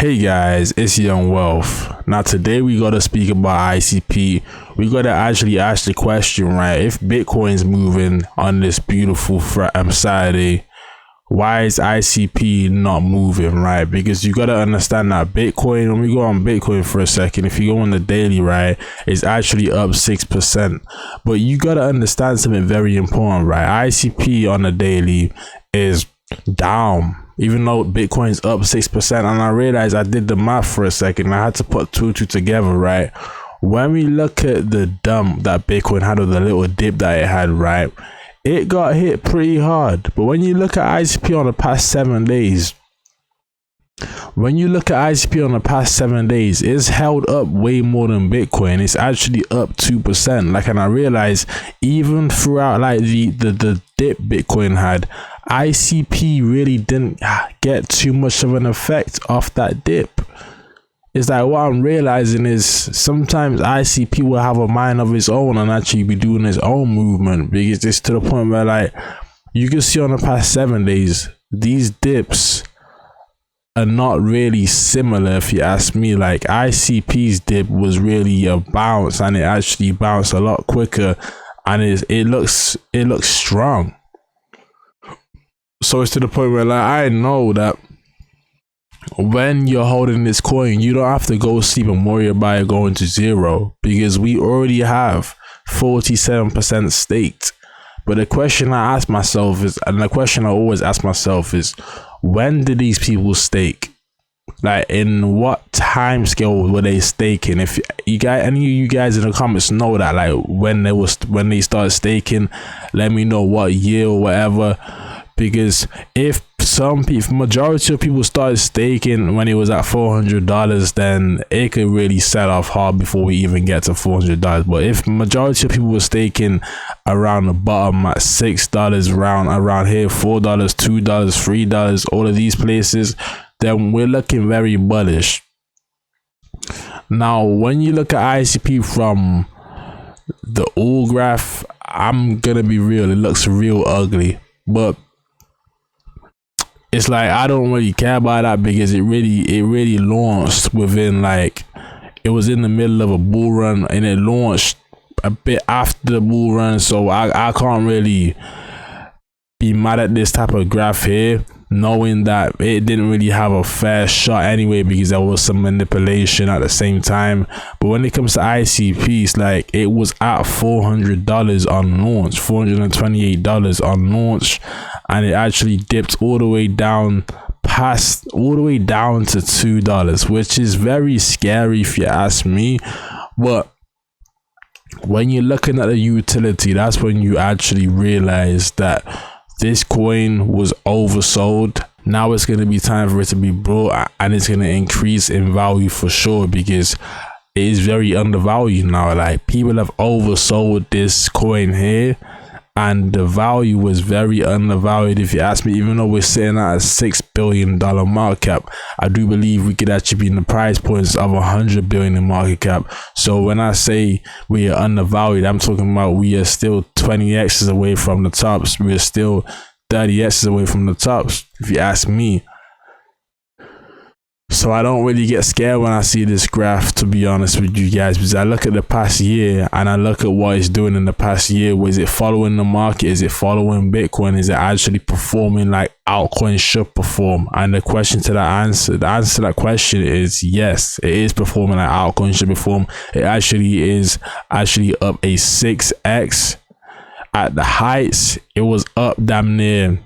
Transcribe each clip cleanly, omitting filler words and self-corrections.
Hey guys, it's Young Wealth. Now today we gotta speak about ICP. We gotta actually ask the question, right? If Bitcoin's moving on this beautiful Saturday, why is ICP not moving, right? Because you gotta understand that Bitcoin, when we go on Bitcoin for a second, if you go on the daily, right, it's actually up 6%. But you gotta understand something very important, right? ICP on the daily is down. Even though Bitcoin's up 6%, and I realized I did the math for a second, I had to put two together, right? When we look at the dump that Bitcoin had, or the little dip that it had, right, it got hit pretty hard. But when you look at ICP on the past 7 days, it's held up way more than Bitcoin. It's actually up 2%. Like, and I realized even throughout like the dip Bitcoin had, ICP really didn't get too much of an effect off that dip. It's like, what I'm realizing is sometimes ICP will have a mind of its own and actually be doing its own movement, because it's to the point where, like, you can see on the past 7 days, these dips are not really similar. If you ask me, like, ICP's dip was really a bounce, and it actually bounced a lot quicker, and it looks strong. So it's to the point where, like, I know that when you're holding this coin, you don't have to go sleep and worry about it going to zero, because we already have 47% staked. But the question I ask myself is, and the question I always ask myself is, when did these people stake? Like, in what time scale were they staking? If you guys, any of you guys in the comments know that, like, when they started staking, let me know what year or whatever. Because if majority of people started staking when it was at $400, then it could really sell off hard before we even get to $400. But if majority of people were staking around the bottom at $6, around here, $4, $2, $3, all of these places, then we're looking very bullish. Now, when you look at ICP from the all graph, I'm gonna be real, it looks real ugly. But it's like, I don't really care about that, because it really launched within, like, it was in the middle of a bull run, and it launched a bit after the bull run. So I can't really be mad at this type of graph here, knowing that it didn't really have a fair shot anyway, because there was some manipulation at the same time. But when it comes to ICP, it's like, it was at $400 on launch, $428 on launch, and it actually dipped all the way down to $2, which is very scary if you ask me. But when you're looking at the utility, that's when you actually realize that this coin was oversold. Now it's going to be time for it to be brought, and it's going to increase in value for sure, because it is very undervalued now. Like, people have oversold this coin here, and the value was very undervalued if you ask me. Even though we're sitting at a $6 billion market cap, I do believe we could actually be in the price points of 100 billion in market cap. So when I say we are undervalued, I'm talking about we are still 20x's away from the tops. We're still 30x's away from the tops, if you ask me. So I don't really get scared when I see this graph, to be honest with you guys, because I look at the past year and I look at what it's doing in the past year. Was it following the market? Is it following Bitcoin? Is it actually performing like altcoins should perform? And the answer to that question is yes, it is performing like altcoins should perform. It actually is up a 6x. At the heights, it was up damn near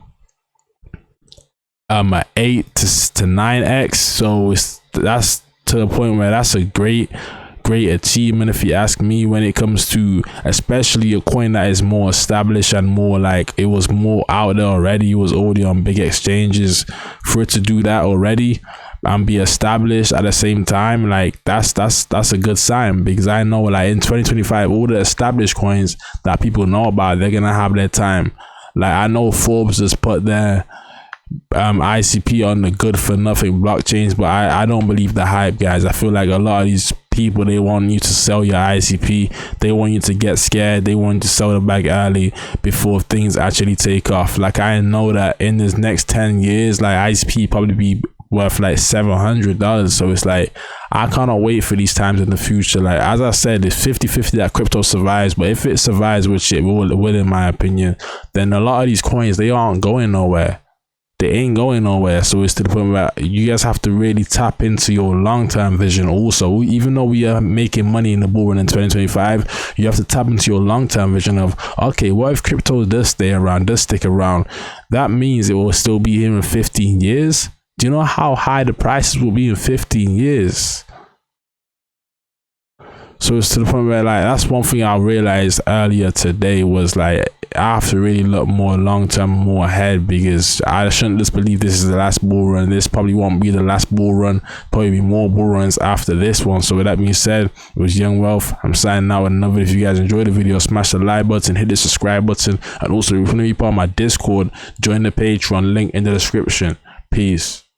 8 to 9x. So that's to the point where that's a great achievement, if you ask me, when it comes to especially a coin that is more established and more like, it was more out there already. It was already on big exchanges. For it to do that already and be established at the same time, like, that's a good sign, because I know, like, in 2025, all the established coins that people know about, they're gonna have their time. Like, I know Forbes just put their ICP on the good for nothing blockchains, but I don't believe the hype, guys. I feel like a lot of these people, they want you to sell your ICP, they want you to get scared, they want you to sell the bag early before things actually take off. Like, I know that in this next 10 years, like, ICP probably be worth like $700. So it's like, I cannot wait for these times in the future. Like, as I said, it's 50-50 that crypto survives, but if it survives, which it will in my opinion, then a lot of these coins, they aren't going nowhere. They ain't going nowhere. So it's to the point where you guys have to really tap into your long-term vision also. Even though we are making money in the bull run in 2025, you have to tap into your long-term vision of, okay, what if crypto does stay around, does stick around? That means it will still be here in 15 years. Do you know how high the prices will be in 15 years? So it's to the point where, like, that's one thing I realized earlier today was, like, I have to really look more long-term, more ahead, because I shouldn't just believe this is the last bull run. This probably won't be the last bull run. Probably be more bull runs after this one. So with that being said, it was Young Wealth. I'm signing out with another video. If you guys enjoyed the video, smash the like button, hit the subscribe button, and also if you want to be part of my Discord, join the Patreon, link in the description. Peace.